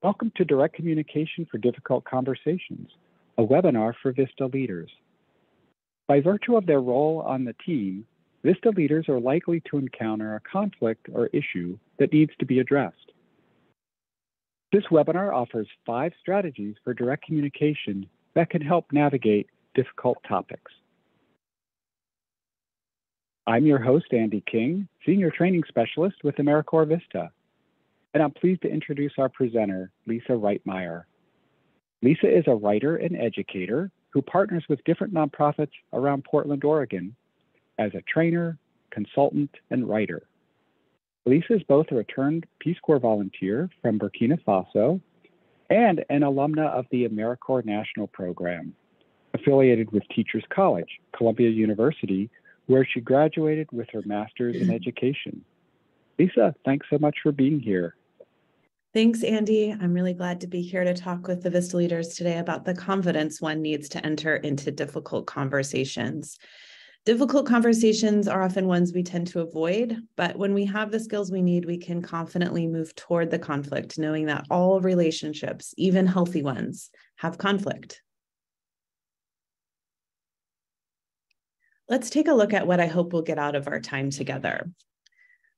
Welcome to Direct Communication for Difficult Conversations, a webinar for VISTA leaders. By virtue of their role on the team, VISTA leaders are likely to encounter a conflict or issue that needs to be addressed. This webinar offers 5 strategies for direct communication that can help navigate difficult topics. I'm your host, Andy King, Senior Training Specialist with AmeriCorps Vista, and I'm pleased to introduce our presenter, Lisa Reitmeyer. Lisa is a writer and educator who partners with different nonprofits around Portland, Oregon, as a trainer, consultant, and writer. Lisa is both a returned Peace Corps volunteer from Burkina Faso and an alumna of the AmeriCorps National Program, affiliated with Teachers College, Columbia University, where she graduated with her master's in education. Lisa, thanks so much for being here. Thanks, Andy. I'm really glad to be here to talk with the VISTA leaders today about the confidence one needs to enter into difficult conversations. Difficult conversations are often ones we tend to avoid, but when we have the skills we need, we can confidently move toward the conflict, knowing that all relationships, even healthy ones, have conflict. Let's take a look at what I hope we'll get out of our time together.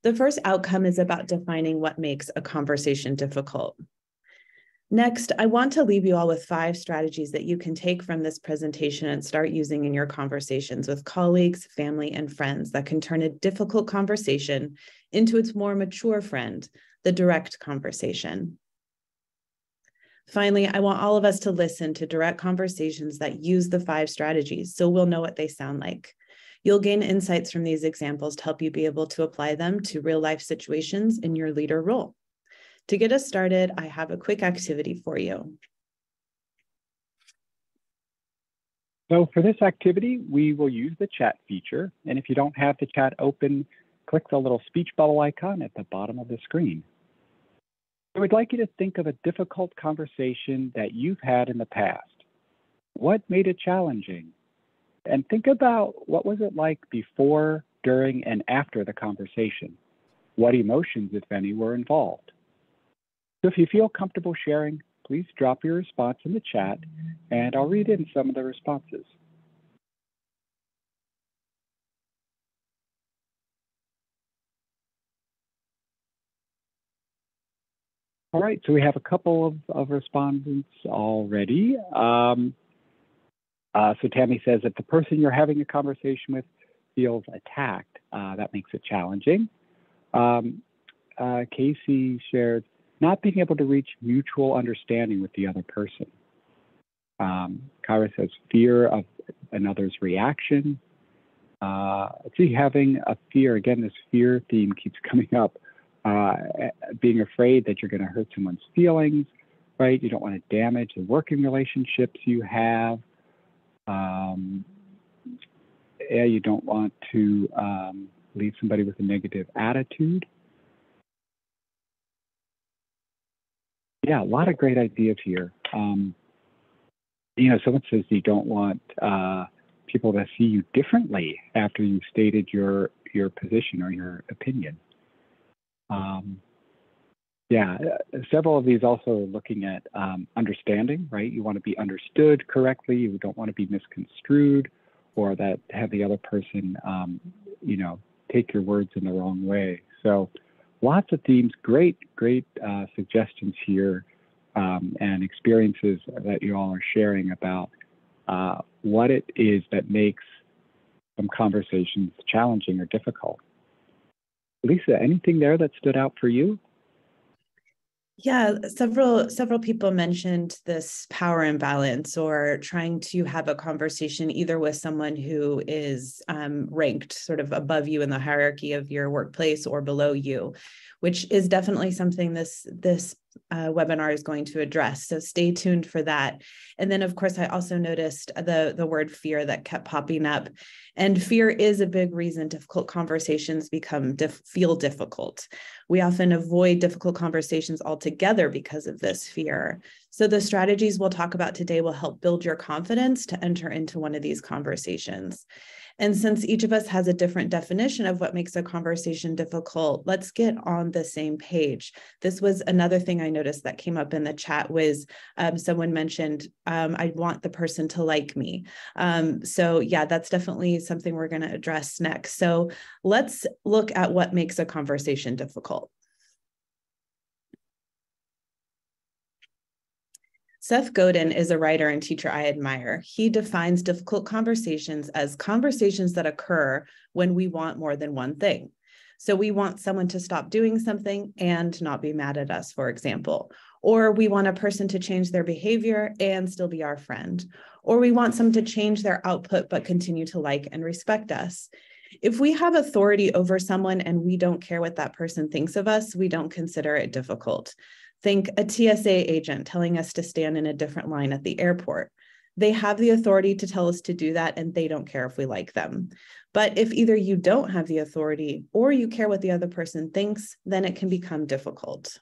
The first outcome is about defining what makes a conversation difficult. Next, I want to leave you all with 5 strategies that you can take from this presentation and start using in your conversations with colleagues, family, and friends that can turn a difficult conversation into its more mature friend, the direct conversation. Finally, I want all of us to listen to direct conversations that use the 5 strategies so we'll know what they sound like. You'll gain insights from these examples to help you be able to apply them to real-life situations in your leader role. To get us started, I have a quick activity for you. So for this activity, we will use the chat feature. And if you don't have the chat open, click the little speech bubble icon at the bottom of the screen. I would like you to think of a difficult conversation that you've had in the past. What made it challenging? And think about what was it like before, during, and after the conversation. What emotions, if any, were involved? So if you feel comfortable sharing, please drop your response in the chat, and I'll read in some of the responses. All right, so we have a couple of respondents already. So Tammy says, if the person you're having a conversation with feels attacked, that makes it challenging. Casey shared, not being able to reach mutual understanding with the other person. Kyra says, fear of another's reaction. Having a fear, again, this fear theme keeps coming up. Being afraid that you're going to hurt someone's feelings, right? You don't want to damage the working relationships you have. You don't want to leave somebody with a negative attitude. Yeah, a lot of great ideas here. Someone says you don't want people to see you differently after you've stated your position or your opinion. Several of these also looking at understanding, right? You want to be understood correctly. You don't want to be misconstrued or that have the other person, take your words in the wrong way. So lots of themes, great suggestions here and experiences that you all are sharing about what it is that makes some conversations challenging or difficult. Lisa, anything there that stood out for you? Yeah, several people mentioned this power imbalance or trying to have a conversation either with someone who is ranked sort of above you in the hierarchy of your workplace or below you, which is definitely something this webinar is going to address. So stay tuned for that. And then, of course, I also noticed the word fear that kept popping up. And fear is a big reason difficult conversations feel difficult. We often avoid difficult conversations altogether because of this fear. So the strategies we'll talk about today will help build your confidence to enter into one of these conversations. And since each of us has a different definition of what makes a conversation difficult, let's get on the same page. This was another thing I noticed that came up in the chat was someone mentioned, I want the person to like me. So yeah, that's definitely something we're going to address next. So let's look at what makes a conversation difficult. Seth Godin is a writer and teacher I admire. He defines difficult conversations as conversations that occur when we want more than one thing. So we want someone to stop doing something and not be mad at us, for example. Or we want a person to change their behavior and still be our friend. Or we want some to change their output but continue to like and respect us. If we have authority over someone and we don't care what that person thinks of us, we don't consider it difficult. Think a TSA agent telling us to stand in a different line at the airport. They have the authority to tell us to do that, and they don't care if we like them. But if either you don't have the authority or you care what the other person thinks, then it can become difficult.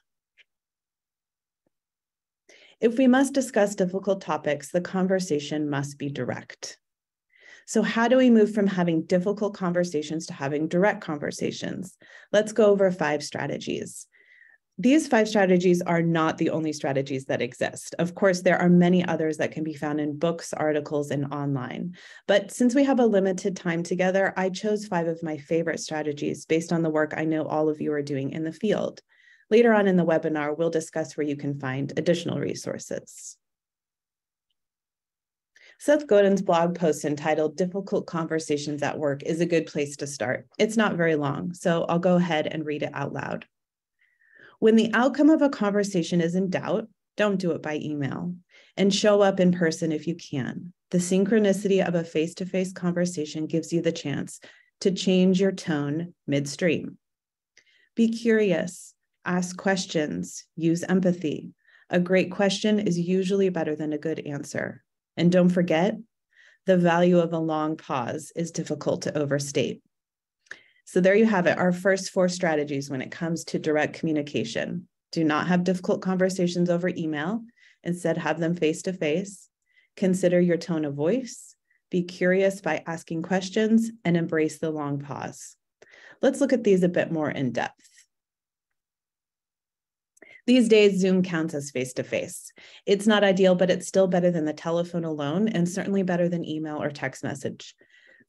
If we must discuss difficult topics, the conversation must be direct. So how do we move from having difficult conversations to having direct conversations? Let's go over 5 strategies. These 5 strategies are not the only strategies that exist. Of course, there are many others that can be found in books, articles, and online. But since we have a limited time together, I chose 5 of my favorite strategies based on the work I know all of you are doing in the field. Later on in the webinar, we'll discuss where you can find additional resources. Seth Godin's blog post entitled Difficult Conversations at Work is a good place to start. It's not very long, so I'll go ahead and read it out loud. When the outcome of a conversation is in doubt, don't do it by email, and show up in person if you can. The synchronicity of a face-to-face conversation gives you the chance to change your tone midstream. Be curious, ask questions, use empathy. A great question is usually better than a good answer. And don't forget, the value of a long pause is difficult to overstate. So there you have it, our first 4 strategies when it comes to direct communication. Do not have difficult conversations over email. Instead, have them face-to-face. Consider your tone of voice. Be curious by asking questions and embrace the long pause. Let's look at these a bit more in depth. These days, Zoom counts as face-to-face. It's not ideal, but it's still better than the telephone alone and certainly better than email or text message.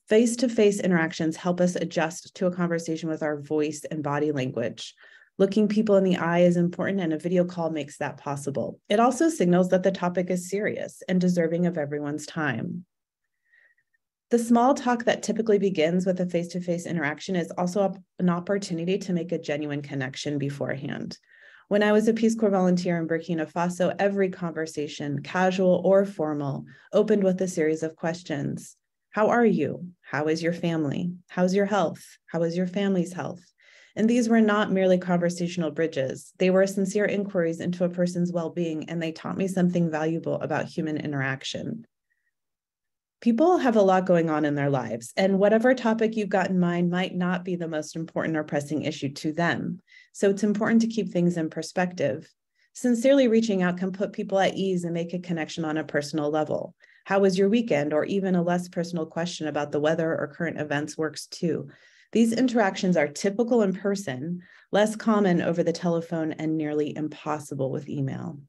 Face-to-face interactions help us adjust to a conversation with our voice and body language. Looking people in the eye is important, and a video call makes that possible. It also signals that the topic is serious and deserving of everyone's time. The small talk that typically begins with a face-to-face interaction is also an opportunity to make a genuine connection beforehand. When I was a Peace Corps volunteer in Burkina Faso, every conversation, casual or formal, opened with a series of questions. How are you? How is your family? How's your health? How is your family's health? And these were not merely conversational bridges. They were sincere inquiries into a person's well-being, and they taught me something valuable about human interaction. People have a lot going on in their lives, and whatever topic you've got in mind might not be the most important or pressing issue to them. So it's important to keep things in perspective. Sincerely reaching out can put people at ease and make a connection on a personal level. How was your weekend? Or even a less personal question about the weather or current events works too. These interactions are typical in person, less common over the telephone, and nearly impossible with email.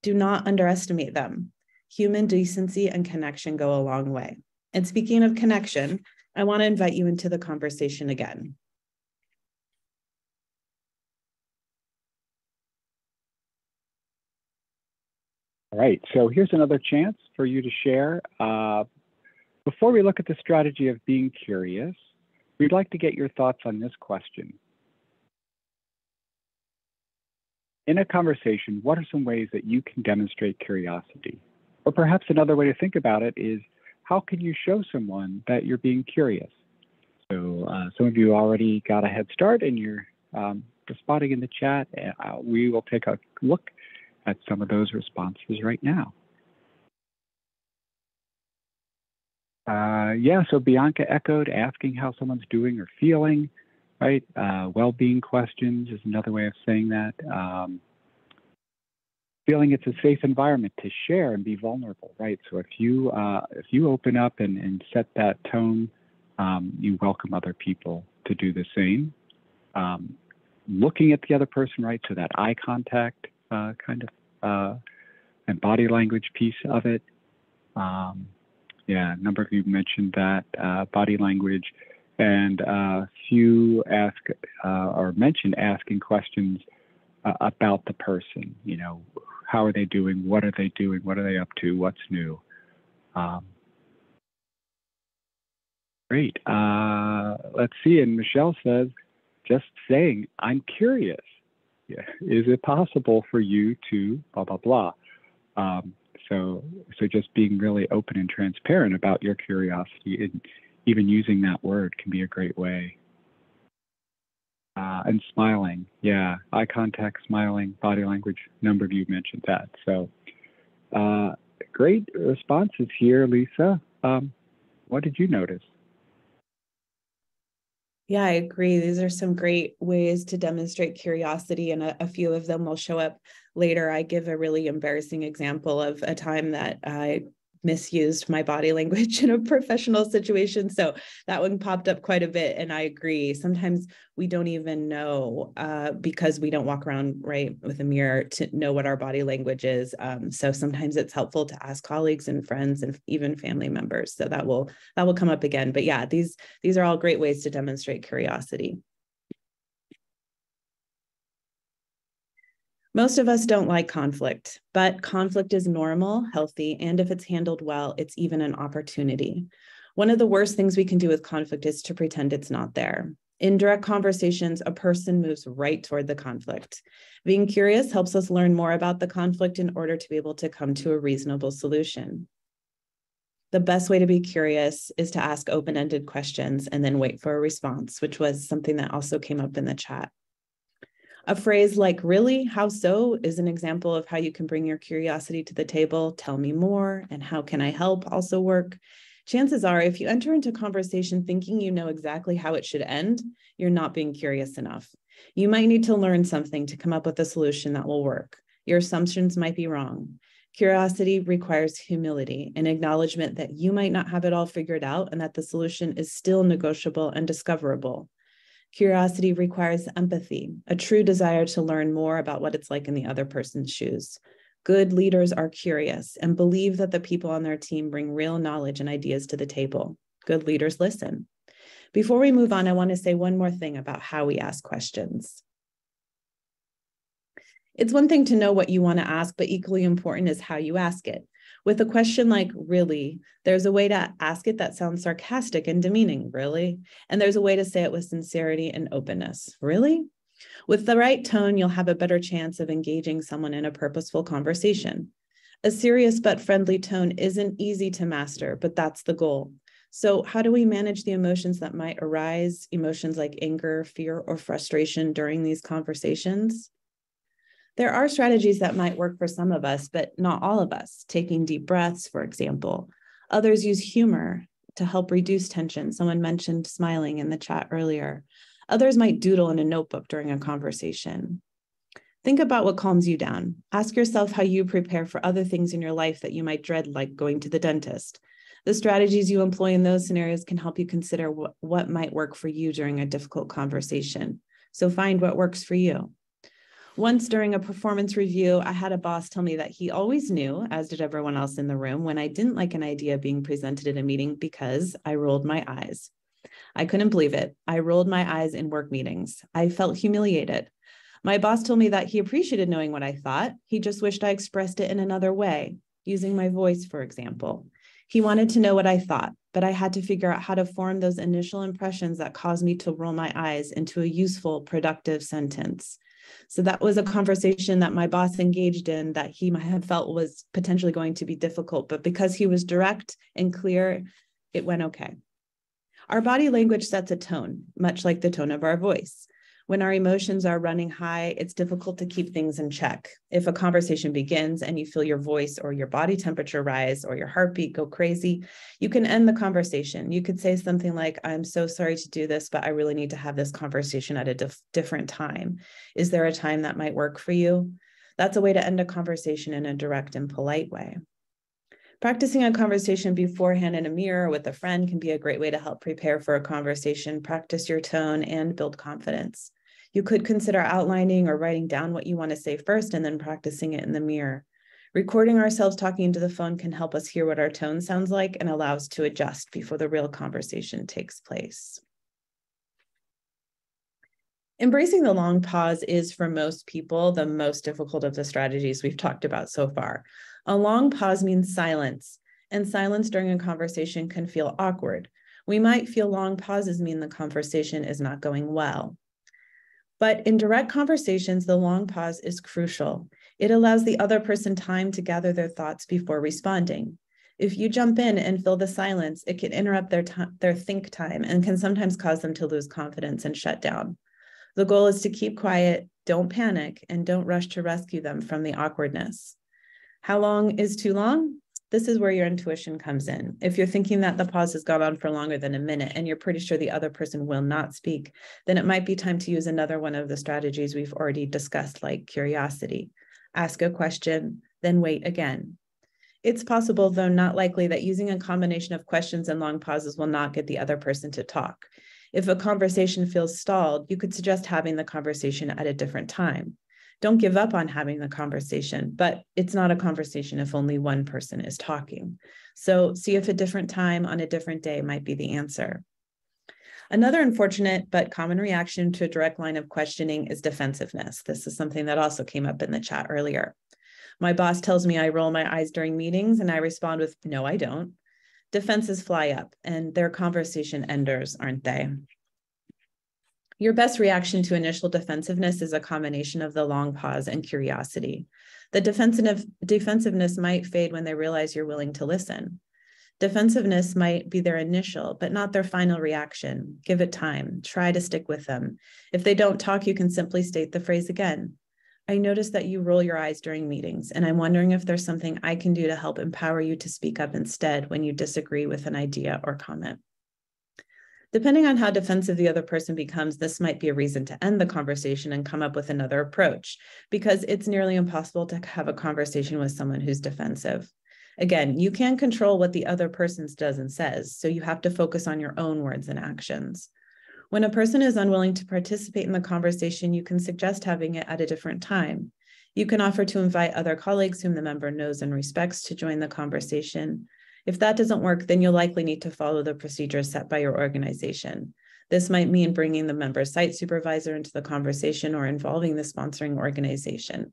Do not underestimate them. Human decency and connection go a long way. And speaking of connection, I want to invite you into the conversation again. All right, so here's another chance for you to share. Before we look at the strategy of being curious, we'd like to get your thoughts on this question. In a conversation, what are some ways that you can demonstrate curiosity? Or perhaps another way to think about it is, how can you show someone that you're being curious? So some of you already got a head start and you're responding in the chat. We will take a look at some of those responses right now. Yeah, so Bianca echoed asking how someone's doing or feeling, right? Well-being questions is another way of saying that. feeling it's a safe environment to share and be vulnerable, right? So if you open up and set that tone, you welcome other people to do the same. Looking at the other person, right? So that eye contact and body language piece of it. Yeah, a number of you mentioned that body language, and a few ask or mentioned asking questions about the person. You know, how are they doing? What are they doing? What are they up to? What's new? Great. Let's see. And Michelle says, just saying, I'm curious. Yeah. Is it possible for you to blah, blah, blah? So just being really open and transparent about your curiosity, and even using that word can be a great way. And smiling, yeah, eye contact, smiling, body language, a number of you mentioned that. So great responses here, Lisa. What did you notice? Yeah, I agree. These are some great ways to demonstrate curiosity, and a few of them will show up later. I give a really embarrassing example of a time that I misused my body language in a professional situation. So that one popped up quite a bit. And I agree. Sometimes we don't even know because we don't walk around right with a mirror to know what our body language is. So sometimes it's helpful to ask colleagues and friends and even family members. So that will come up again. But yeah, these are all great ways to demonstrate curiosity. Most of us don't like conflict, but conflict is normal, healthy, and if it's handled well, it's even an opportunity. One of the worst things we can do with conflict is to pretend it's not there. In direct conversations, a person moves right toward the conflict. Being curious helps us learn more about the conflict in order to be able to come to a reasonable solution. The best way to be curious is to ask open-ended questions and then wait for a response, which was something that also came up in the chat. A phrase like, really, how so, is an example of how you can bring your curiosity to the table. Tell me more, and how can I help also work. Chances are, if you enter into conversation thinking you know exactly how it should end, you're not being curious enough. You might need to learn something to come up with a solution that will work. Your assumptions might be wrong. Curiosity requires humility, an acknowledgement that you might not have it all figured out and that the solution is still negotiable and discoverable. Curiosity requires empathy, a true desire to learn more about what it's like in the other person's shoes. Good leaders are curious and believe that the people on their team bring real knowledge and ideas to the table. Good leaders listen. Before we move on, I want to say one more thing about how we ask questions. It's one thing to know what you want to ask, but equally important is how you ask it. With a question like, really, there's a way to ask it that sounds sarcastic and demeaning, really? And there's a way to say it with sincerity and openness, really? With the right tone, you'll have a better chance of engaging someone in a purposeful conversation. A serious but friendly tone isn't easy to master, but that's the goal. So how do we manage the emotions that might arise, emotions like anger, fear, or frustration during these conversations? There are strategies that might work for some of us, but not all of us. Taking deep breaths, for example. Others use humor to help reduce tension. Someone mentioned smiling in the chat earlier. Others might doodle in a notebook during a conversation. Think about what calms you down. Ask yourself how you prepare for other things in your life that you might dread, like going to the dentist. The strategies you employ in those scenarios can help you consider what might work for you during a difficult conversation. So find what works for you. Once during a performance review, I had a boss tell me that he always knew, as did everyone else in the room, when I didn't like an idea being presented in a meeting because I rolled my eyes. I couldn't believe it. I rolled my eyes in work meetings. I felt humiliated. My boss told me that he appreciated knowing what I thought. He just wished I expressed it in another way, using my voice, for example. He wanted to know what I thought, but I had to figure out how to form those initial impressions that caused me to roll my eyes into a useful, productive sentence. So that was a conversation that my boss engaged in that he might have felt was potentially going to be difficult, but because he was direct and clear, it went okay. Our body language sets a tone, much like the tone of our voice. When our emotions are running high, it's difficult to keep things in check. If a conversation begins and you feel your voice or your body temperature rise or your heartbeat go crazy, you can end the conversation. You could say something like, I'm so sorry to do this, but I really need to have this conversation at a different time. Is there a time that might work for you? That's a way to end a conversation in a direct and polite way. Practicing a conversation beforehand in a mirror with a friend can be a great way to help prepare for a conversation, practice your tone, and build confidence. You could consider outlining or writing down what you want to say first and then practicing it in the mirror. Recording ourselves talking into the phone can help us hear what our tone sounds like and allow us to adjust before the real conversation takes place. Embracing the long pause is, for most people, the most difficult of the strategies we've talked about so far. A long pause means silence, and silence during a conversation can feel awkward. We might feel long pauses mean the conversation is not going well. But in direct conversations, the long pause is crucial. It allows the other person time to gather their thoughts before responding. If you jump in and fill the silence, it can interrupt their think time and can sometimes cause them to lose confidence and shut down. The goal is to keep quiet, don't panic, and don't rush to rescue them from the awkwardness. How long is too long? This is where your intuition comes in. If you're thinking that the pause has gone on for longer than a minute and you're pretty sure the other person will not speak, then it might be time to use another one of the strategies we've already discussed, like curiosity. Ask a question, then wait again. It's possible, though not likely, that using a combination of questions and long pauses will not get the other person to talk. If a conversation feels stalled, you could suggest having the conversation at a different time. Don't give up on having the conversation, but it's not a conversation if only one person is talking. So see if a different time on a different day might be the answer. Another unfortunate but common reaction to a direct line of questioning is defensiveness. This is something that also came up in the chat earlier. My boss tells me I roll my eyes during meetings and I respond with, no, I don't. Defenses fly up and they're conversation enders, aren't they? Your best reaction to initial defensiveness is a combination of the long pause and curiosity. The defensiveness might fade when they realize you're willing to listen. Defensiveness might be their initial, but not their final reaction. Give it time. Try to stick with them. If they don't talk, you can simply state the phrase again. I noticed that you roll your eyes during meetings, and I'm wondering if there's something I can do to help empower you to speak up instead when you disagree with an idea or comment. Depending on how defensive the other person becomes, this might be a reason to end the conversation and come up with another approach, because it's nearly impossible to have a conversation with someone who's defensive. Again, you can't control what the other person does and says, so you have to focus on your own words and actions. When a person is unwilling to participate in the conversation, you can suggest having it at a different time. You can offer to invite other colleagues whom the member knows and respects to join the conversation. If that doesn't work, then you'll likely need to follow the procedures set by your organization. This might mean bringing the member's site supervisor into the conversation or involving the sponsoring organization.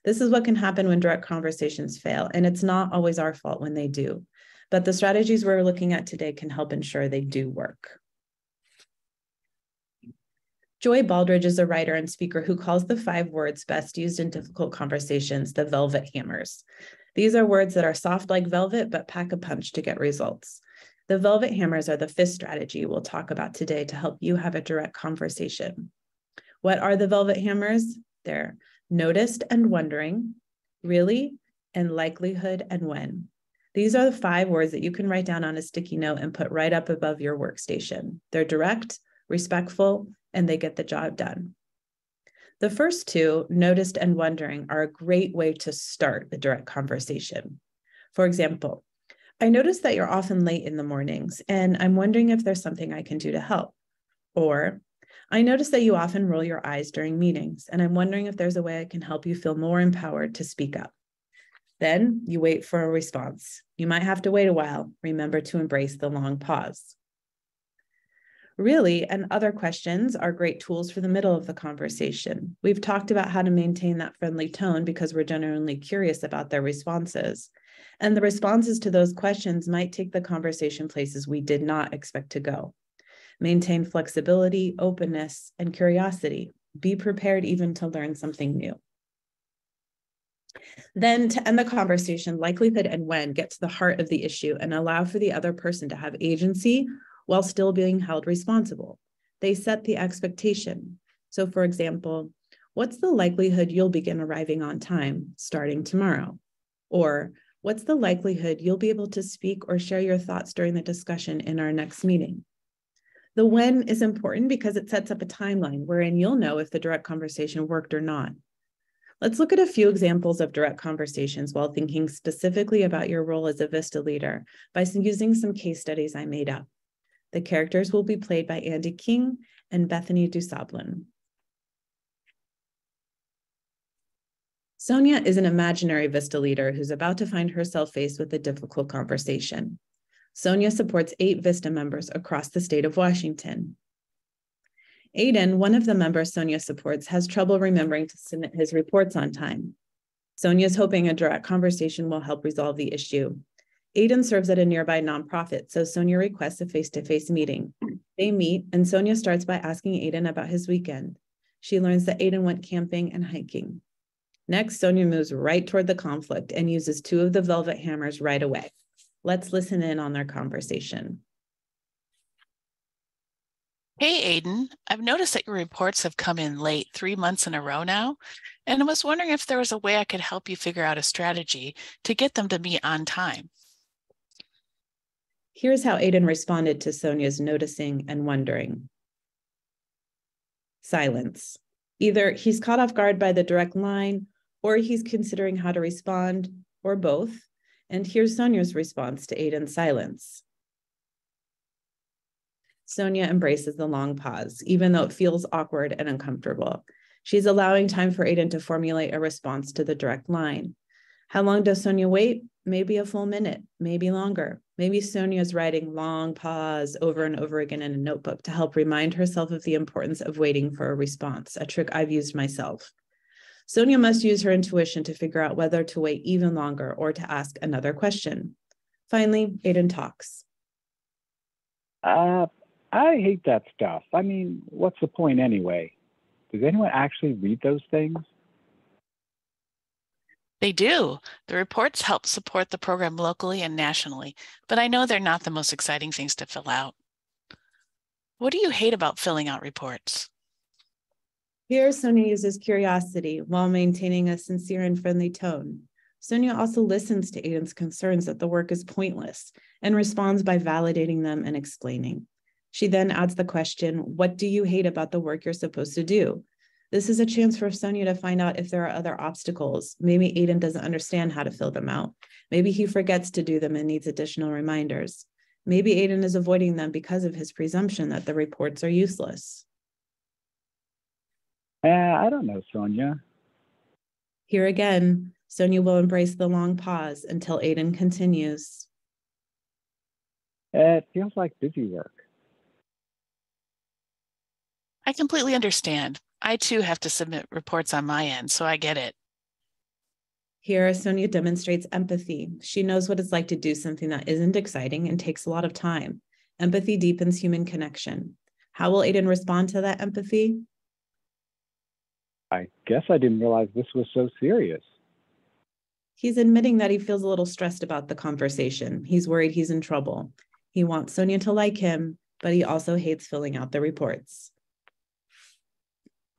This is what can happen when direct conversations fail, and it's not always our fault when they do. But the strategies we're looking at today can help ensure they do work. Joy Baldridge is a writer and speaker who calls the 5 words best used in difficult conversations the velvet hammers. These are words that are soft like velvet, but pack a punch to get results. The velvet hammers are the 5th strategy we'll talk about today to help you have a direct conversation. What are the velvet hammers? They're noticed and wondering, really, and likelihood and when. These are the 5 words that you can write down on a sticky note and put right up above your workstation. They're direct, respectful, and they get the job done. The first 2, noticed and wondering, are a great way to start the direct conversation. For example, I noticed that you're often late in the mornings, and I'm wondering if there's something I can do to help. Or, I notice that you often roll your eyes during meetings, and I'm wondering if there's a way I can help you feel more empowered to speak up. Then you wait for a response. You might have to wait a while. Remember to embrace the long pause. Really, and other questions are great tools for the middle of the conversation. We've talked about how to maintain that friendly tone because we're genuinely curious about their responses. And the responses to those questions might take the conversation places we did not expect to go. Maintain flexibility, openness, and curiosity. Be prepared even to learn something new. Then to end the conversation, likelihood and when get to the heart of the issue and allow for the other person to have agency while still being held responsible. They set the expectation. So for example, what's the likelihood you'll begin arriving on time starting tomorrow? Or what's the likelihood you'll be able to speak or share your thoughts during the discussion in our next meeting? The when is important because it sets up a timeline wherein you'll know if the direct conversation worked or not. Let's look at a few examples of direct conversations while thinking specifically about your role as a VISTA leader by using some case studies I made up. The characters will be played by Andy King and Bethany Dusablin. Sonia is an imaginary VISTA leader who's about to find herself faced with a difficult conversation. Sonia supports 8 VISTA members across the state of Washington. Aiden, one of the members Sonia supports, has trouble remembering to submit his reports on time. Sonia is hoping a direct conversation will help resolve the issue. Aiden serves at a nearby nonprofit, so Sonia requests a face-to-face meeting. They meet, and Sonia starts by asking Aiden about his weekend. She learns that Aiden went camping and hiking. Next, Sonia moves right toward the conflict and uses 2 of the velvet hammers right away. Let's listen in on their conversation. Hey, Aiden, I've noticed that your reports have come in late 3 months in a row now, and I was wondering if there was a way I could help you figure out a strategy to get them to meet on time. Here's how Aiden responded to Sonia's noticing and wondering. Silence. Either he's caught off guard by the direct line, or he's considering how to respond, or both. And here's Sonia's response to Aiden's silence. Sonia embraces the long pause, even though it feels awkward and uncomfortable. She's allowing time for Aiden to formulate a response to the direct line. How long does Sonia wait? Maybe a full minute, maybe longer. Maybe Sonia's writing long pause over and over again in a notebook to help remind herself of the importance of waiting for a response, a trick I've used myself. Sonia must use her intuition to figure out whether to wait even longer or to ask another question. Finally, Aiden talks. I hate that stuff. I mean, what's the point anyway? Does anyone actually read those things? They do. The reports help support the program locally and nationally, but I know they're not the most exciting things to fill out. What do you hate about filling out reports? Here, Sonia uses curiosity while maintaining a sincere and friendly tone. Sonia also listens to Aiden's concerns that the work is pointless and responds by validating them and explaining. She then adds the question, what do you hate about the work you're supposed to do? This is a chance for Sonia to find out if there are other obstacles. Maybe Aiden doesn't understand how to fill them out. Maybe he forgets to do them and needs additional reminders. Maybe Aiden is avoiding them because of his presumption that the reports are useless. I don't know, Sonia. Here again, Sonia will embrace the long pause until Aiden continues. It feels like busy work. I completely understand. I too have to submit reports on my end, so I get it. Here, Sonia demonstrates empathy. She knows what it's like to do something that isn't exciting and takes a lot of time. Empathy deepens human connection. How will Aiden respond to that empathy? I guess I didn't realize this was so serious. He's admitting that he feels a little stressed about the conversation. He's worried he's in trouble. He wants Sonia to like him, but he also hates filling out the reports.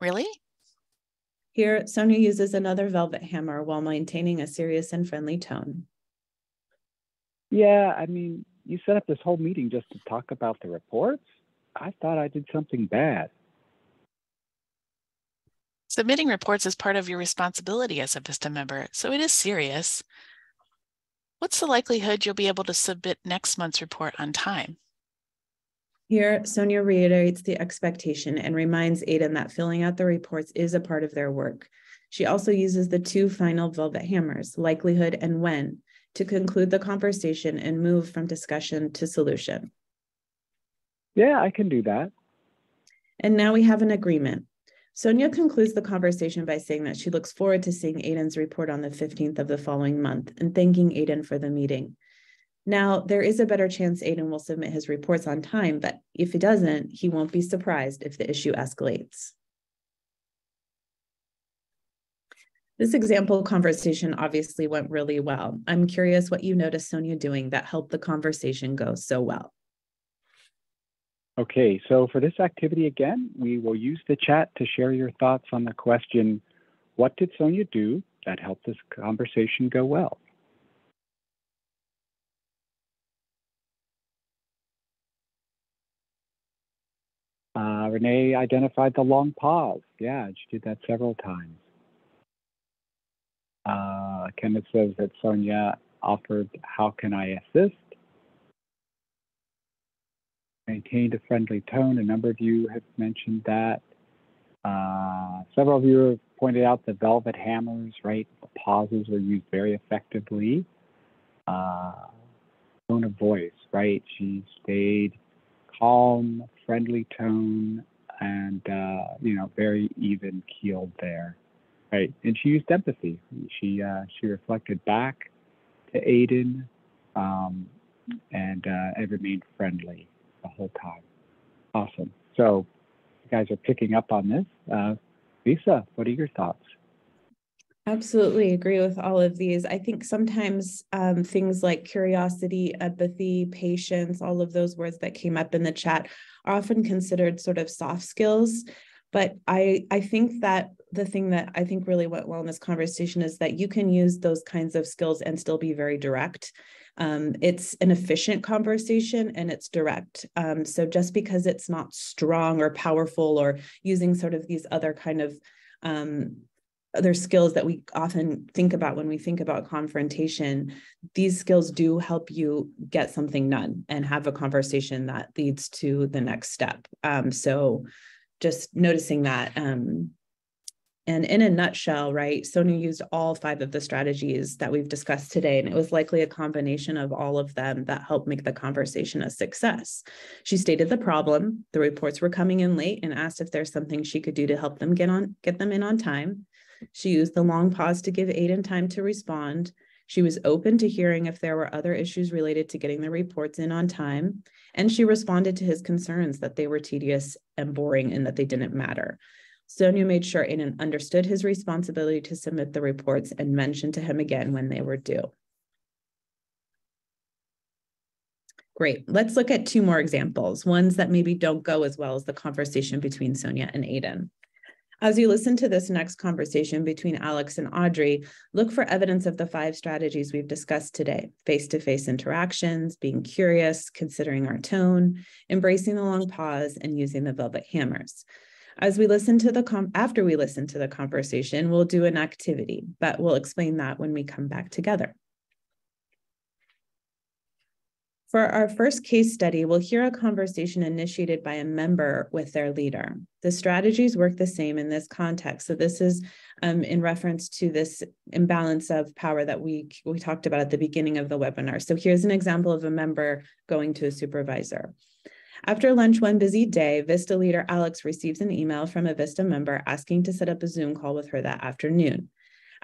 Really? Here, Sonia uses another velvet hammer while maintaining a serious and friendly tone. Yeah, I mean, you set up this whole meeting just to talk about the reports? I thought I did something bad. Submitting reports is part of your responsibility as a VISTA member, so it is serious. What's the likelihood you'll be able to submit next month's report on time? Here, Sonia reiterates the expectation and reminds Aiden that filling out the reports is a part of their work. She also uses the 2 final velvet hammers, likelihood and when, to conclude the conversation and move from discussion to solution. Yeah, I can do that. And now we have an agreement. Sonia concludes the conversation by saying that she looks forward to seeing Aiden's report on the 15th of the following month and thanking Aiden for the meeting. Now, there is a better chance Aiden will submit his reports on time, but if he doesn't, he won't be surprised if the issue escalates. This example conversation obviously went really well. I'm curious what you noticed Sonia doing that helped the conversation go so well. Okay, so for this activity again, we will use the chat to share your thoughts on the question, what did Sonia do that helped this conversation go well? Renee identified the long pause. Yeah, she did that several times. Kenneth says that Sonia offered, how can I assist? Maintained a friendly tone. A number of you have mentioned that. Several of you have pointed out the velvet hammers, right? The pauses were used very effectively. Tone of voice, right? She stayed calm, friendly tone, and very even keeled there, right? And she used empathy. She reflected back to Aiden, and remained friendly the whole time. Awesome. So you guys are picking up on this. Lisa, what are your thoughts? Absolutely agree with all of these. I think sometimes things like curiosity, empathy, patience, all of those words that came up in the chat are often considered sort of soft skills. But I think that the thing that I think really went well in this conversation is that you can use those kinds of skills and still be very direct. It's an efficient conversation and it's direct. So just because it's not strong or powerful or using sort of these other kind of other skills that we often think about when we think about confrontation, these skills do help you get something done and have a conversation that leads to the next step. So just noticing that. And in a nutshell, right, Sonia used all 5 of the strategies that we've discussed today, and it was likely a combination of all of them that helped make the conversation a success. She stated the problem, the reports were coming in late, and asked if there's something she could do to help them get them in on time. She used the long pause to give Aiden time to respond. She was open to hearing if there were other issues related to getting the reports in on time, and she responded to his concerns that they were tedious and boring and that they didn't matter. Sonia made sure Aiden understood his responsibility to submit the reports and mentioned to him again when they were due. Great. Let's look at 2 more examples, ones that maybe don't go as well as the conversation between Sonia and Aiden. As you listen to this next conversation between Alex and Audrey, look for evidence of the 5 strategies we've discussed today: face-to-face interactions, being curious, considering our tone, embracing the long pause, and using the velvet hammers. As we listen to after we listen to the conversation, we'll do an activity, but we'll explain that when we come back together. For our first case study, we'll hear a conversation initiated by a member with their leader. The strategies work the same in this context. So this is in reference to this imbalance of power that we talked about at the beginning of the webinar. So here's an example of a member going to a supervisor. After lunch one busy day, Vista leader Alex receives an email from a Vista member asking to set up a Zoom call with her that afternoon.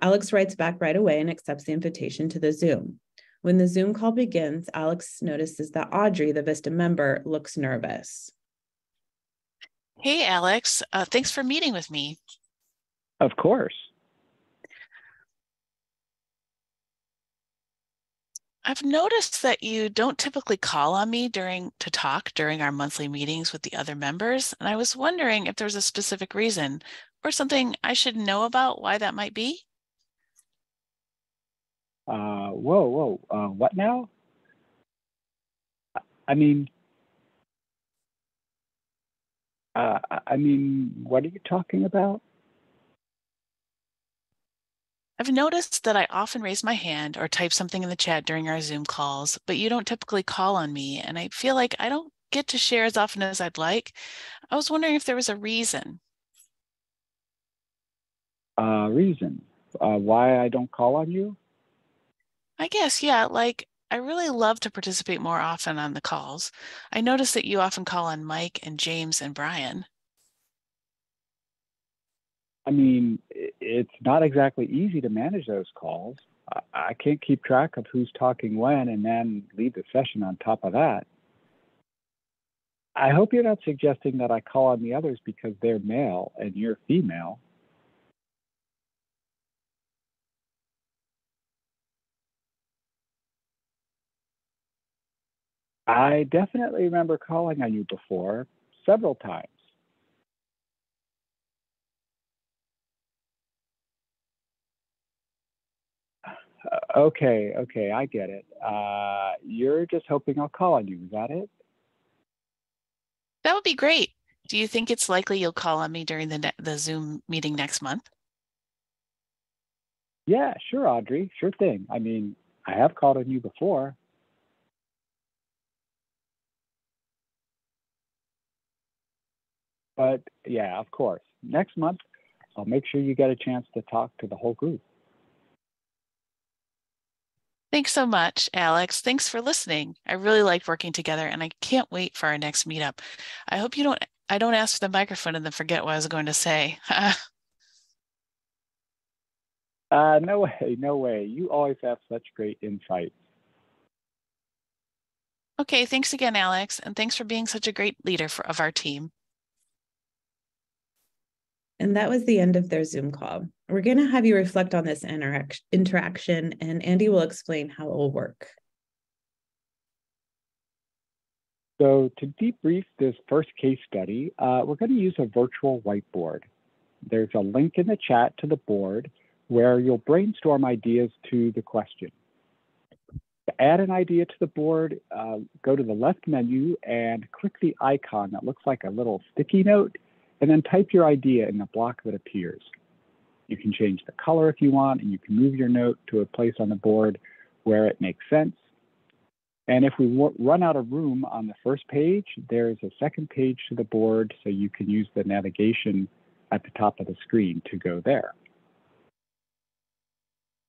Alex writes back right away and accepts the invitation to the Zoom. When the Zoom call begins, Alex notices that Audrey, the Vista member, looks nervous. Hey, Alex, thanks for meeting with me. Of course. I've noticed that you don't typically call on me to talk during our monthly meetings with the other members, and I was wondering if there's a specific reason or something I should know about why that might be. Whoa, what now? I mean, what are you talking about? I've noticed that I often raise my hand or type something in the chat during our Zoom calls, but you don't typically call on me, and I feel like I don't get to share as often as I'd like. I was wondering if there was a reason. Reason? Why I don't call on you? I guess, yeah, like I really love to participate more often on the calls. I notice that you often call on Mike and James and Brian. I mean, it's not exactly easy to manage those calls. I can't keep track of who's talking when and then lead the session on top of that. I hope you're not suggesting that I call on the others because they're male and you're female. I definitely remember calling on you before, several times. Okay, I get it. You're just hoping I'll call on you, is that it? That would be great. Do you think it's likely you'll call on me during the Zoom meeting next month? Yeah, sure, Audrey. Sure thing. I mean, I have called on you before. But yeah, of course. Next month, I'll make sure you get a chance to talk to the whole group. Thanks so much, Alex. Thanks for listening. I really liked working together and I can't wait for our next meetup. I hope I don't ask for the microphone and then forget what I was going to say. No way, no way. You always have such great insights. Okay, thanks again, Alex, and thanks for being such a great leader of our team. And that was the end of their Zoom call. We're going to have you reflect on this interaction, and Andy will explain how it will work. So to debrief this first case study, we're going to use a virtual whiteboard. There's a link in the chat to the board where you'll brainstorm ideas to the question. To add an idea to the board, go to the left menu and click the icon that looks like a little sticky note, and then type your idea in the block that appears. You can change the color if you want, and you can move your note to a place on the board where it makes sense. And if we run out of room on the first page, there's a second page to the board, so you can use the navigation at the top of the screen to go there.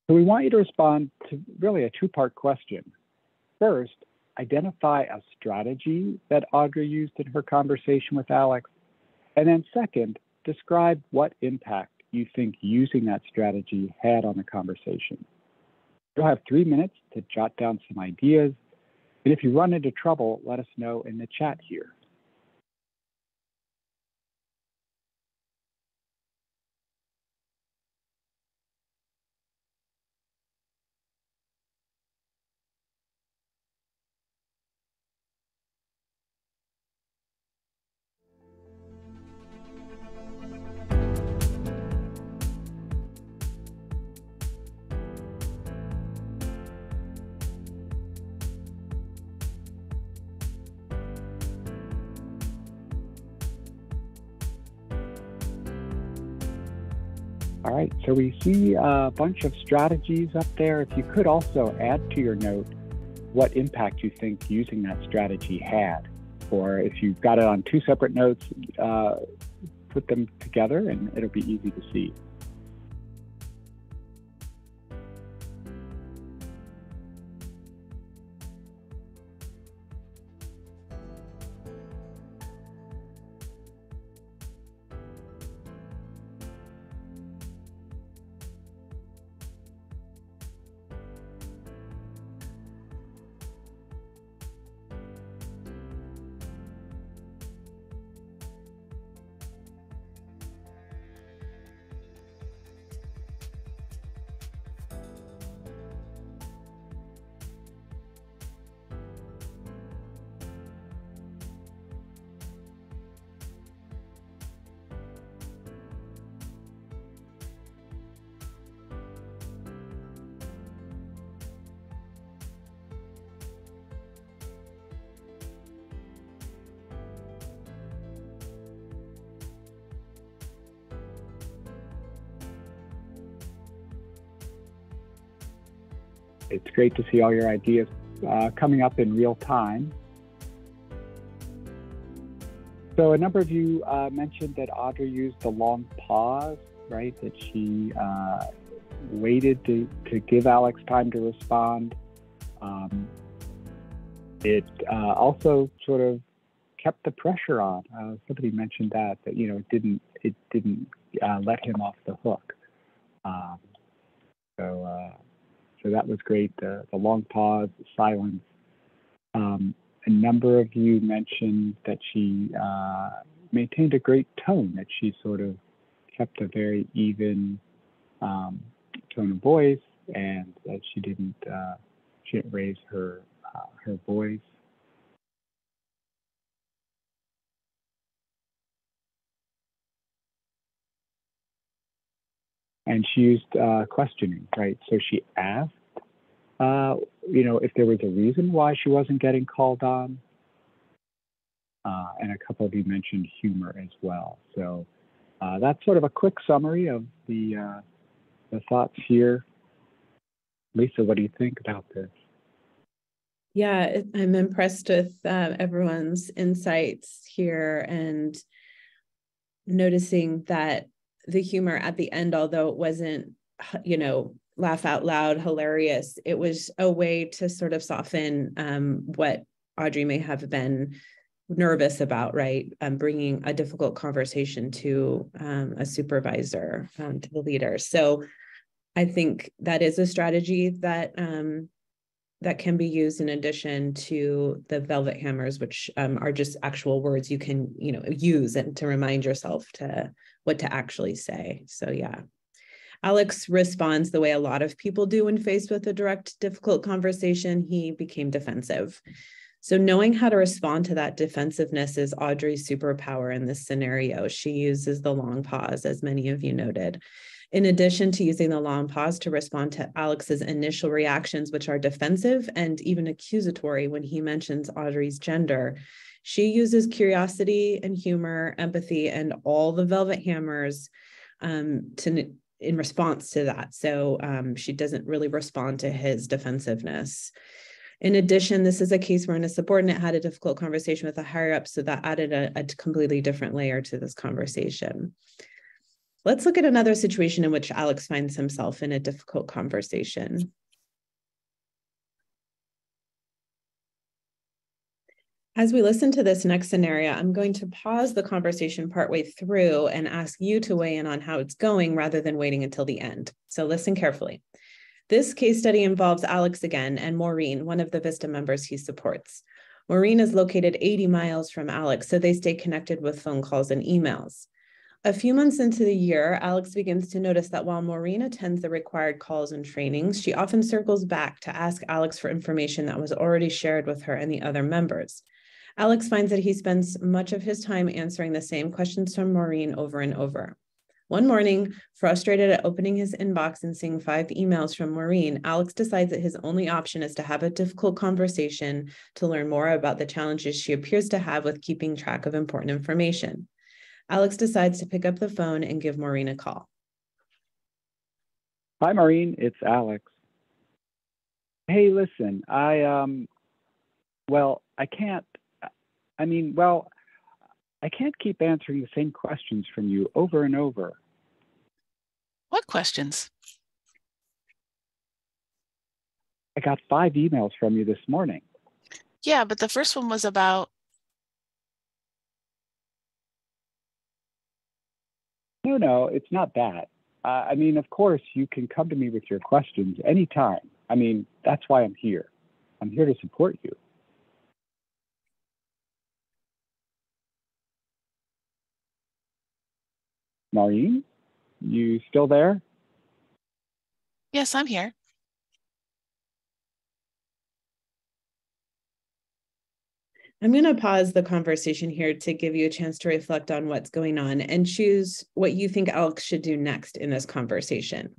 So we want you to respond to really a two-part question. First, identify a strategy that Audrey used in her conversation with Alex. And then second, describe what impact you think using that strategy had on the conversation. You'll have 3 minutes to jot down some ideas. And if you run into trouble, let us know in the chat here. All right, so we see a bunch of strategies up there. If you could also add to your note what impact you think using that strategy had, or if you've got it on two separate notes, put them together and it'll be easy to see. It's great to see all your ideas coming up in real time. So a number of you mentioned that Audrey used the long pause, right? That she waited to give Alex time to respond. It also sort of kept the pressure on. Somebody mentioned that you know it didn't let him off the hook. So that was great. The long pause, the silence. A number of you mentioned that she maintained a great tone, that she sort of kept a very even tone of voice, and that she didn't raise her voice. And she used questioning, right? So she asked, you know, if there was a reason why she wasn't getting called on. And a couple of you mentioned humor as well. So that's sort of a quick summary of the the thoughts here. Lisa, what do you think about this? Yeah, I'm impressed with everyone's insights here and noticing that the humor at the end, although it wasn't, laugh out loud, hilarious, it was a way to sort of soften what Audrey may have been nervous about, right? Bringing a difficult conversation to a supervisor, to the leader. So I think that is a strategy that that can be used in addition to the velvet hammers, which are just actual words you can, use and to remind yourself to what to actually say. So yeah. Alex responds the way a lot of people do when faced with a direct, difficult conversation. He became defensive. So knowing how to respond to that defensiveness is Audrey's superpower in this scenario. She uses the long pause, as many of you noted. In addition to using the long pause to respond to Alex's initial reactions, which are defensive and even accusatory when he mentions Audrey's gender, she uses curiosity and humor, empathy, and all the velvet hammers in response to that. So she doesn't really respond to his defensiveness. In addition, this is a case where a subordinate had a difficult conversation with a higher up, so that added a completely different layer to this conversation. Let's look at another situation in which Alex finds himself in a difficult conversation. As we listen to this next scenario, I'm going to pause the conversation partway through and ask you to weigh in on how it's going rather than waiting until the end. So listen carefully. This case study involves Alex again and Maureen, one of the VISTA members he supports. Maureen is located 80 miles from Alex, so they stay connected with phone calls and emails. A few months into the year, Alex begins to notice that while Maureen attends the required calls and trainings, she often circles back to ask Alex for information that was already shared with her and the other members. Alex finds that he spends much of his time answering the same questions from Maureen over and over. One morning, frustrated at opening his inbox and seeing 5 emails from Maureen, Alex decides that his only option is to have a difficult conversation to learn more about the challenges she appears to have with keeping track of important information. Alex decides to pick up the phone and give Maureen a call. Hi, Maureen. It's Alex. Hey, listen, I can't keep answering the same questions from you over and over. What questions? I got 5 emails from you this morning. Yeah, but the first one was about... No, it's not that. Of course, you can come to me with your questions anytime. That's why I'm here. I'm here to support you. Maureen, you still there? Yes, I'm here. I'm going to pause the conversation here to give you a chance to reflect on what's going on and choose what you think Alex should do next in this conversation.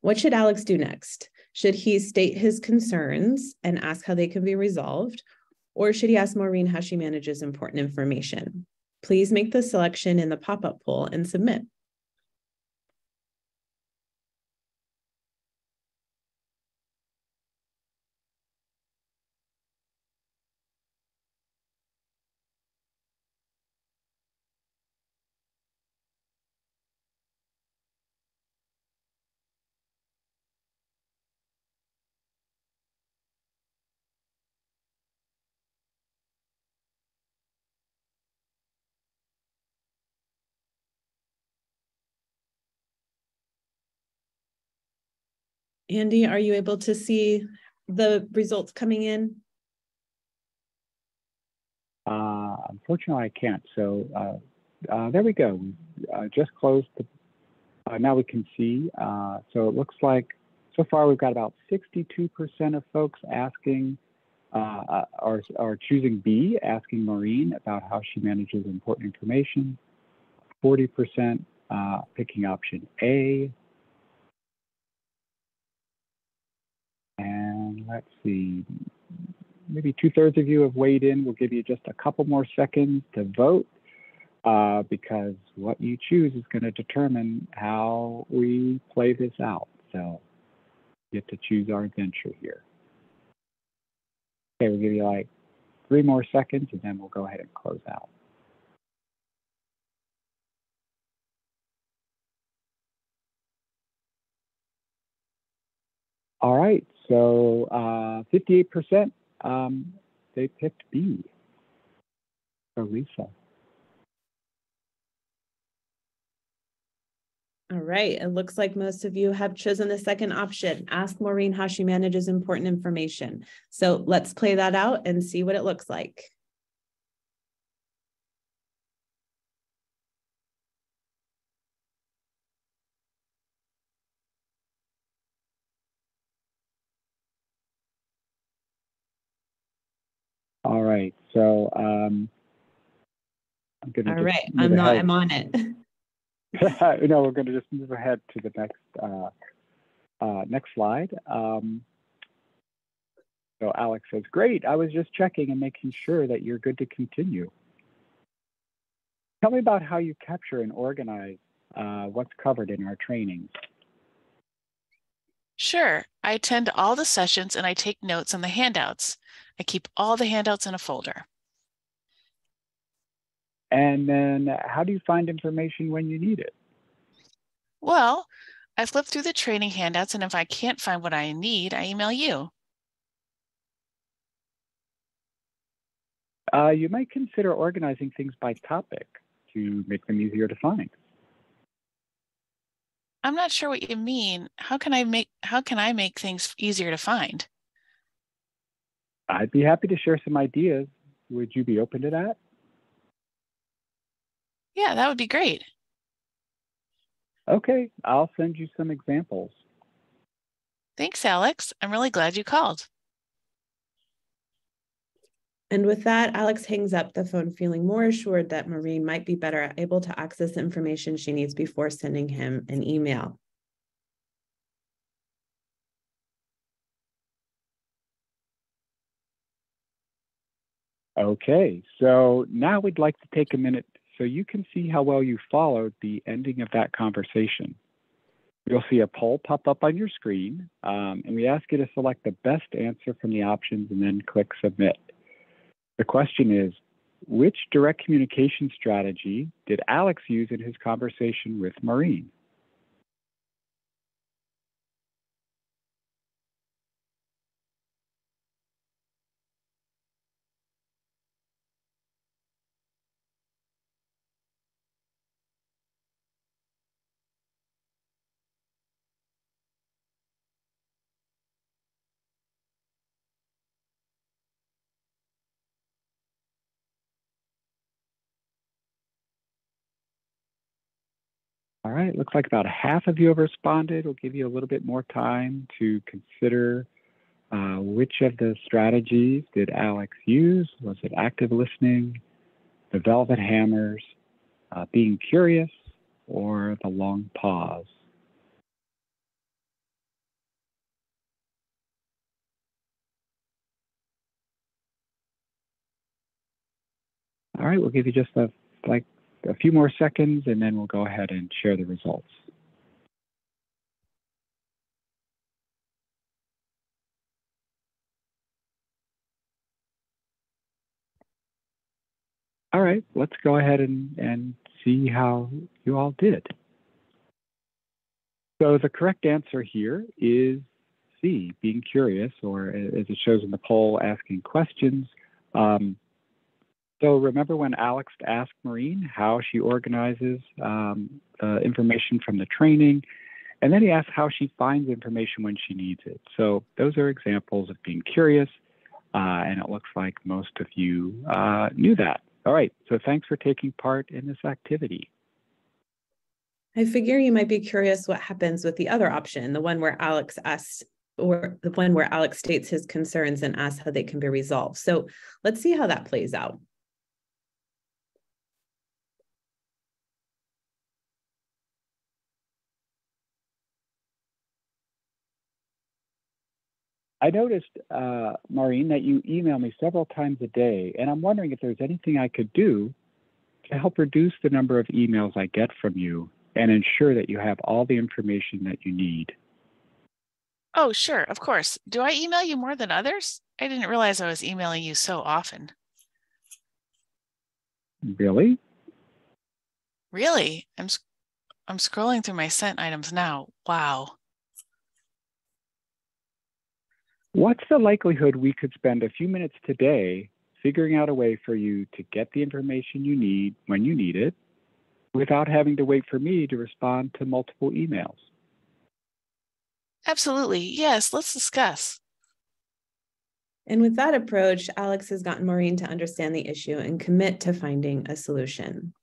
What should Alex do next? Should he state his concerns and ask how they can be resolved? Or should he ask Maureen how she manages important information? Please make the selection in the pop-up poll and submit. Andy, are you able to see the results coming in? Unfortunately, I can't. So there we go. Just closed. Now we can see. So it looks like so far we've got about 62% of folks asking are choosing B, asking Maureen about how she manages important information. 40% picking option A. And let's see, maybe 2/3 of you have weighed in. We'll give you just a couple more seconds to vote. because what you choose is going to determine how we play this out. So you get to choose our adventure here. Okay, we'll give you like 3 more seconds and then we'll go ahead and close out. All right, so 58%, they picked B for Lisa. All right, it looks like most of you have chosen the second option. Ask Maureen how she manages important information. So let's play that out and see what it looks like. All right, so I'm going to All right, I'm on it. No, we're going to just move ahead to the next slide. So Alex says, great, I was just checking and making sure that you're good to continue. Tell me about how you capture and organize what's covered in our trainings. Sure, I attend all the sessions and I take notes on the handouts. I keep all the handouts in a folder. And then how do you find information when you need it? Well, I flip through the training handouts, and if I can't find what I need, I email you. You might consider organizing things by topic to make them easier to find. I'm not sure what you mean. How can I make things easier to find? I'd be happy to share some ideas. Would you be open to that? Yeah, that would be great. Okay, I'll send you some examples. Thanks, Alex. I'm really glad you called. And with that, Alex hangs up the phone, feeling more assured that Maureen might be better able to access the information she needs before sending him an email. Okay, so now we'd like to take a minute so you can see how well you followed the ending of that conversation. You'll see a poll pop up on your screen, and we ask you to select the best answer from the options and then click submit. The question is, which direct communication strategy did Alex use in his conversation with Maureen? All right, looks like about half of you have responded. We'll give you a little bit more time to consider which of the strategies did Alex use? Was it active listening, the velvet hammers, being curious, or the long pause? All right, we'll give you just a few more seconds and then we'll go ahead and share the results. All right, let's go ahead and see how you all did. So the correct answer here is C, being curious, or as it shows in the poll, asking questions. So remember when Alex asked Maureen how she organizes information from the training, and then he asked how she finds information when she needs it. So those are examples of being curious, and it looks like most of you knew that. All right, so thanks for taking part in this activity. I figure you might be curious what happens with the other option, the one where Alex asks, or the one where Alex states his concerns and asks how they can be resolved. So let's see how that plays out. I noticed, Maureen, that you email me several times a day, and I'm wondering if there's anything I could do to help reduce the number of emails I get from you and ensure that you have all the information that you need. Oh, sure, of course. Do I email you more than others? I didn't realize I was emailing you so often. Really? Really? I'm scrolling through my sent items now. Wow. What's the likelihood we could spend a few minutes today figuring out a way for you to get the information you need when you need it without having to wait for me to respond to multiple emails? Absolutely. Yes, let's discuss. And with that approach, Alex has gotten Maureen to understand the issue and commit to finding a solution.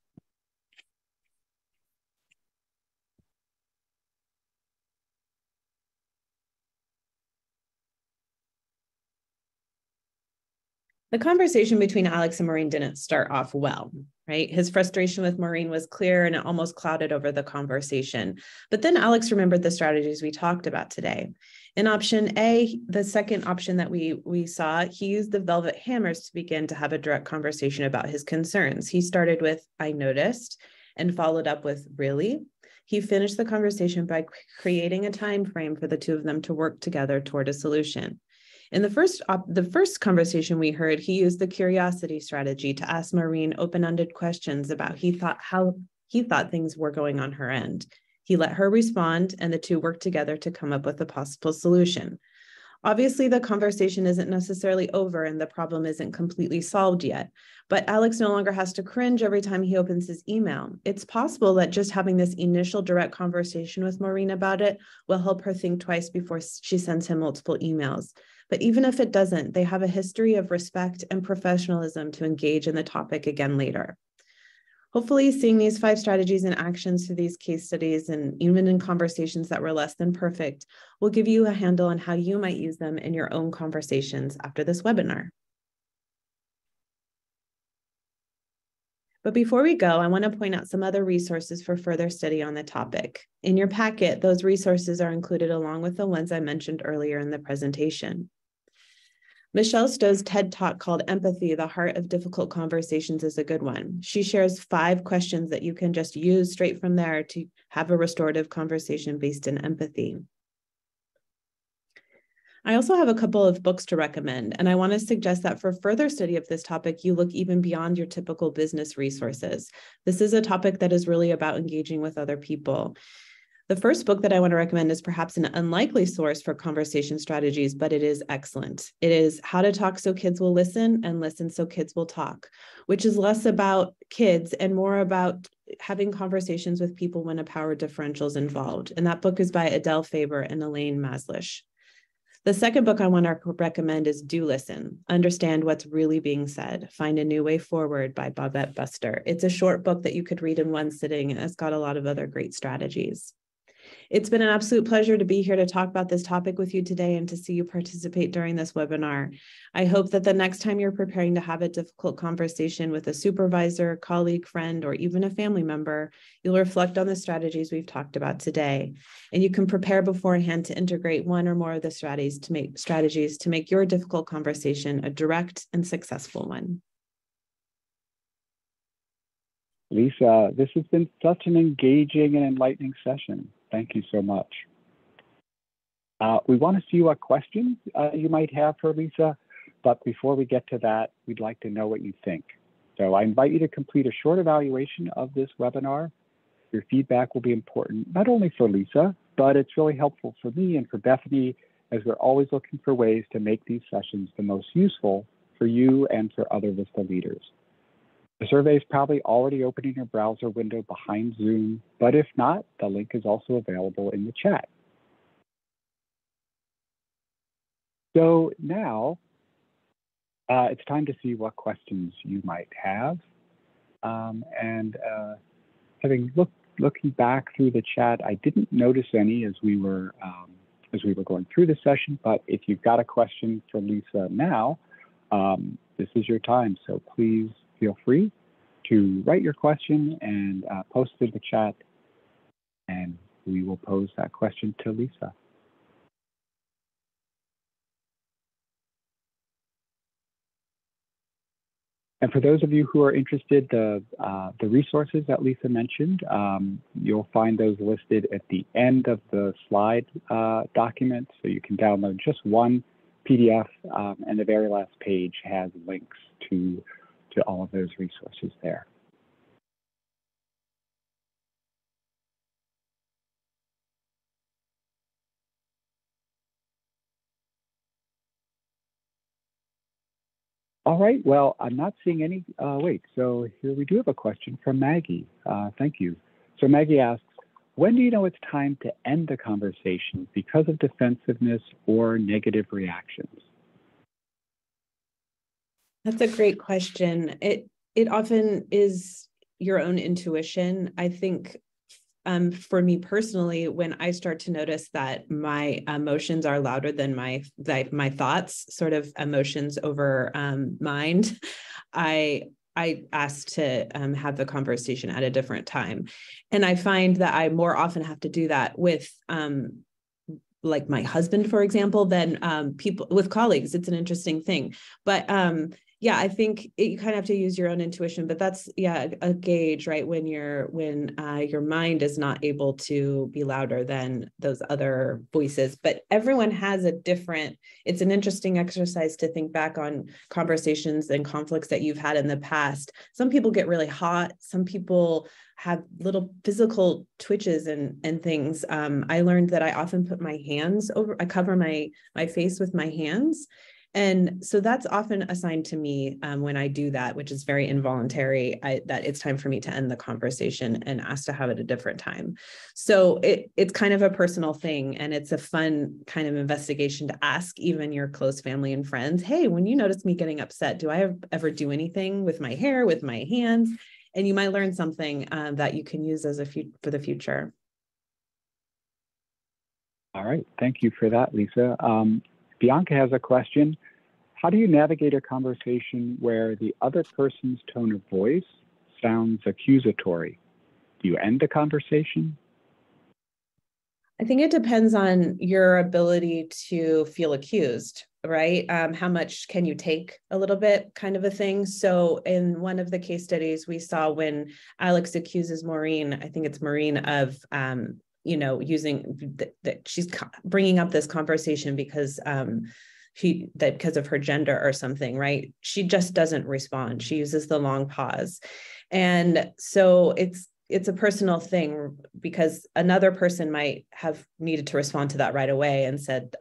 The conversation between Alex and Maureen didn't start off well, right? His frustration with Maureen was clear and it almost clouded over the conversation. But then Alex remembered the strategies we talked about today. In option A, the second option that we saw, he used the velvet hammers to begin to have a direct conversation about his concerns. He started with, "I noticed," and followed up with, "Really?" He finished the conversation by creating a time frame for the two of them to work together toward a solution. In the first conversation we heard, he used the curiosity strategy to ask Maureen open-ended questions about how he thought things were going on her end. He let her respond, and the two worked together to come up with a possible solution. Obviously, the conversation isn't necessarily over and the problem isn't completely solved yet, but Alex no longer has to cringe every time he opens his email. It's possible that just having this initial direct conversation with Maureen about it will help her think twice before she sends him multiple emails. But even if it doesn't, they have a history of respect and professionalism to engage in the topic again later. Hopefully, seeing these 5 strategies and actions through these case studies and even in conversations that were less than perfect will give you a handle on how you might use them in your own conversations after this webinar. But before we go, I want to point out some other resources for further study on the topic. In your packet, those resources are included along with the ones I mentioned earlier in the presentation. Michelle Stowe's TED Talk called Empathy, the Heart of Difficult Conversations is a good one. She shares 5 questions that you can just use straight from there to have a restorative conversation based in empathy. I also have a couple of books to recommend, and I want to suggest that for further study of this topic, you look even beyond your typical business resources. This is a topic that is really about engaging with other people. The first book that I want to recommend is perhaps an unlikely source for conversation strategies, but it is excellent. It is How to Talk So Kids Will Listen and Listen So Kids Will Talk, which is less about kids and more about having conversations with people when a power differential is involved. And that book is by Adele Faber and Elaine Maslish. The second book I want to recommend is Do Listen, Understand What's Really Being Said, Find a New Way Forward by Babette Buster. It's a short book that you could read in one sitting, and it's got a lot of other great strategies. It's been an absolute pleasure to be here to talk about this topic with you today and to see you participate during this webinar. I hope that the next time you're preparing to have a difficult conversation with a supervisor, colleague, friend, or even a family member, you'll reflect on the strategies we've talked about today. And you can prepare beforehand to integrate one or more of the strategies to make your difficult conversation a direct and successful one. Lisa, this has been such an engaging and enlightening session. Thank you so much. We want to see what questions you might have for Lisa, but before we get to that, we'd like to know what you think. So I invite you to complete a short evaluation of this webinar. Your feedback will be important, not only for Lisa, but it's really helpful for me and for Bethany, as we're always looking for ways to make these sessions the most useful for you and for other VISTA leaders. The survey is probably already open in your browser window behind Zoom, but if not, the link is also available in the chat. So now it's time to see what questions you might have. Looking back through the chat, I didn't notice any as we were going through the session, but if you've got a question for Lisa now, this is your time. So please feel free to write your question and post it in the chat, and we will pose that question to Lisa. And for those of you who are interested, the resources that Lisa mentioned, you'll find those listed at the end of the slide document. So you can download just one PDF, and the very last page has links to all of those resources there. All right, well, I'm not seeing any, wait, so here we do have a question from Maggie. Thank you. So Maggie asks, when do you know it's time to end the conversation because of defensiveness or negative reactions? That's a great question. It often is your own intuition. I think for me personally, when I start to notice that my emotions are louder than my thoughts, sort of emotions over mind, I ask to have the conversation at a different time. And I find that I more often have to do that with like my husband, for example, than people with colleagues. It's an interesting thing. But yeah, I think you kind of have to use your own intuition, but that's, yeah, a gauge, right? When your mind is not able to be louder than those other voices. But everyone has it's an interesting exercise to think back on conversations and conflicts that you've had in the past. Some people get really hot. Some people have little physical twitches and things. I learned that I often put my hands I cover my face with my hands. And so that's often a sign to me when I do that, which is very involuntary, that it's time for me to end the conversation and ask to have it a different time. So it's kind of a personal thing, and it's a fun kind of investigation to ask even your close family and friends, hey, when you notice me getting upset, do I ever do anything with my hair, with my hands? And you might learn something that you can use for the future. All right, thank you for that, Lisa. Bianca has a question. How do you navigate a conversation where the other person's tone of voice sounds accusatory? Do you end the conversation? I think it depends on your ability to feel accused, right? How much can you take a little bit, kind of a thing. So in one of the case studies we saw, when Alex accuses Maureen, I think it's Maureen, of using that she's bringing up this conversation because because of her gender or something, right? She just doesn't respond. She uses the long pause. And so it's a personal thing, because another person might have needed to respond to that right away and said,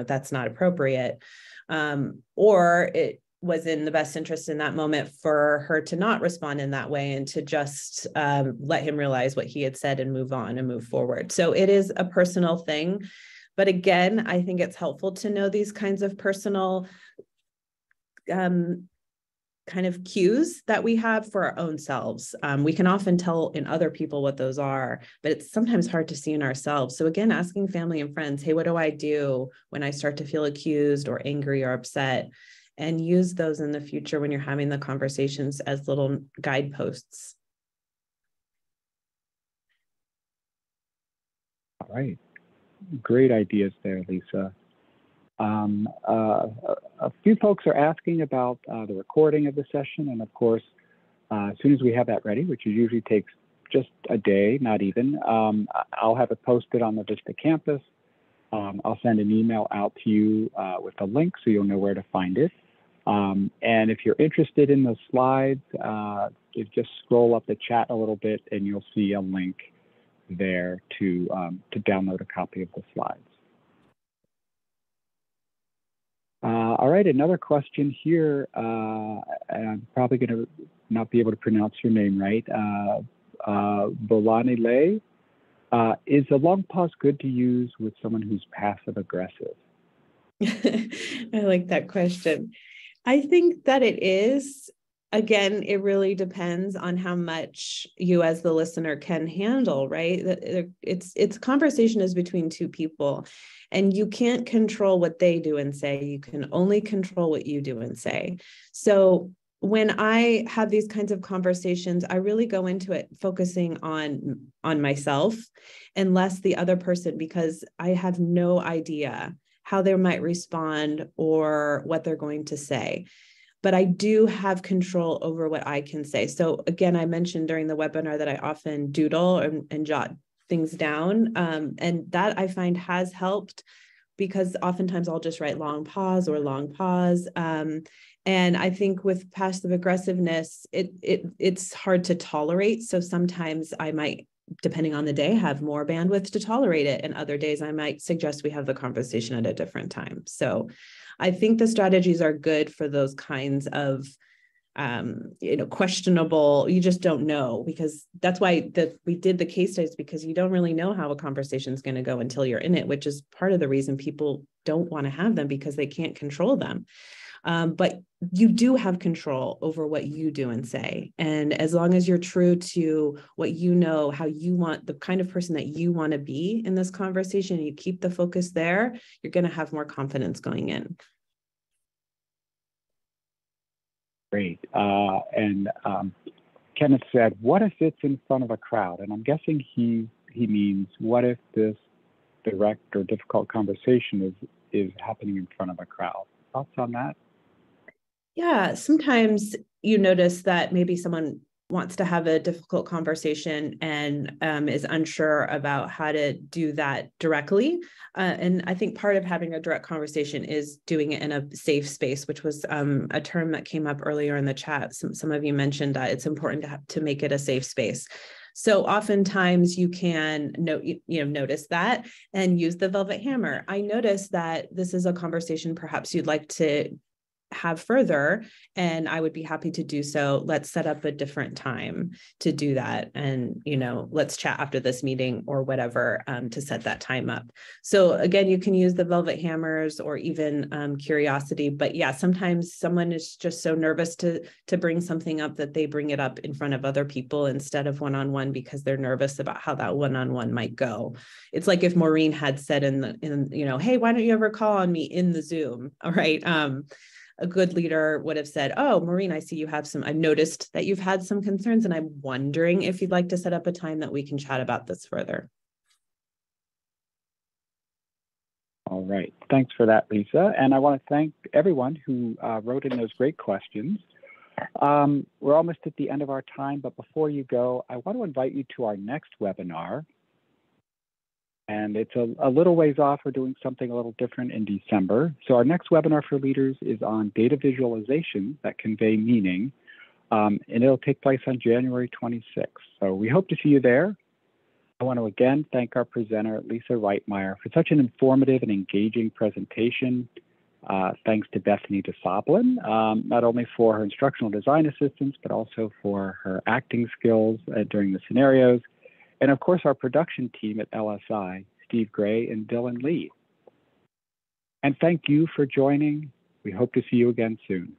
that's not appropriate. Or it was in the best interest in that moment for her to not respond in that way and to just let him realize what he had said and move on and move forward. So it is a personal thing. But again, I think it's helpful to know these kinds of personal kind of cues that we have for our own selves. We can often tell in other people what those are, but it's sometimes hard to see in ourselves. So again, asking family and friends, hey, what do I do when I start to feel accused or angry or upset? And use those in the future when you're having the conversations as little guideposts. All right. Great ideas there, Lisa. A few folks are asking about the recording of the session. And of course, as soon as we have that ready, which usually takes just a day, not even, I'll have it posted on the Vista campus. I'll send an email out to you with a link so you'll know where to find it. And if you're interested in the slides, you just scroll up the chat a little bit and you'll see a link there to download a copy of the slides. All right, another question here. I'm probably going to not be able to pronounce your name right. Bolani Lay. Is a long pause good to use with someone who's passive aggressive? I like that question. I think that it is. Again, it really depends on how much you as the listener can handle, right? It's conversation is between two people, and you can't control what they do and say. You can only control what you do and say. So when I have these kinds of conversations, I really go into it focusing on myself and less the other person, because I have no idea how they might respond or what they're going to say. but I do have control over what I can say. So again, I mentioned during the webinar that I often doodle and jot things down. And that I find has helped, because oftentimes I'll just write long pause or long pause. And I think with passive aggressiveness, it's hard to tolerate. So sometimes I might, depending on the day, have more bandwidth to tolerate it. And other days I might suggest we have the conversation at a different time. So I think the strategies are good for those kinds of questionable, you just don't know, because that's why we did the case studies, because you don't really know how a conversation is going to go until you're in it, which is part of the reason people don't want to have them, because they can't control them. But you do have control over what you do and say. And as long as you're true to what you know, how you want, the kind of person that you want to be in this conversation, you keep the focus there, you're going to have more confidence going in. Great. Kenneth said, what if it's in front of a crowd? And I'm guessing he means, what if this direct or difficult conversation is happening in front of a crowd? Thoughts on that? Yeah, sometimes you notice that maybe someone wants to have a difficult conversation and is unsure about how to do that directly. And I think part of having a direct conversation is doing it in a safe space, which was a term that came up earlier in the chat. Some of you mentioned that it's important to make it a safe space. So oftentimes you can notice that and use the velvet hammer. I noticed that this is a conversation perhaps you'd like to have further, and I would be happy to do so. Let's set up a different time to do that. And, let's chat after this meeting or whatever to set that time up. So again, you can use the velvet hammers or even curiosity, but yeah, sometimes someone is just so nervous to bring something up that they bring it up in front of other people instead of one-on-one, because they're nervous about how that one-on-one might go. It's like if Maureen had said hey, why don't you ever call on me in the Zoom? All right. A good leader would have said, oh, Maureen, I see you have I've noticed that you've had some concerns, and I'm wondering if you'd like to set up a time that we can chat about this further. All right. Thanks for that, Lisa. And I want to thank everyone who wrote in those great questions. We're almost at the end of our time, but before you go, I want to invite you to our next webinar. And it's a little ways off. We're doing something a little different in December. So our next webinar for leaders is on data visualization that convey meaning, and it'll take place on January 26th. So we hope to see you there. I want to again thank our presenter, Lisa Reitmeyer, for such an informative and engaging presentation. Thanks to Bethany DeSoblin, not only for her instructional design assistance, but also for her acting skills during the scenarios. And of course, our production team at LSI, Steve Gray and Dylan Lee. And thank you for joining. We hope to see you again soon.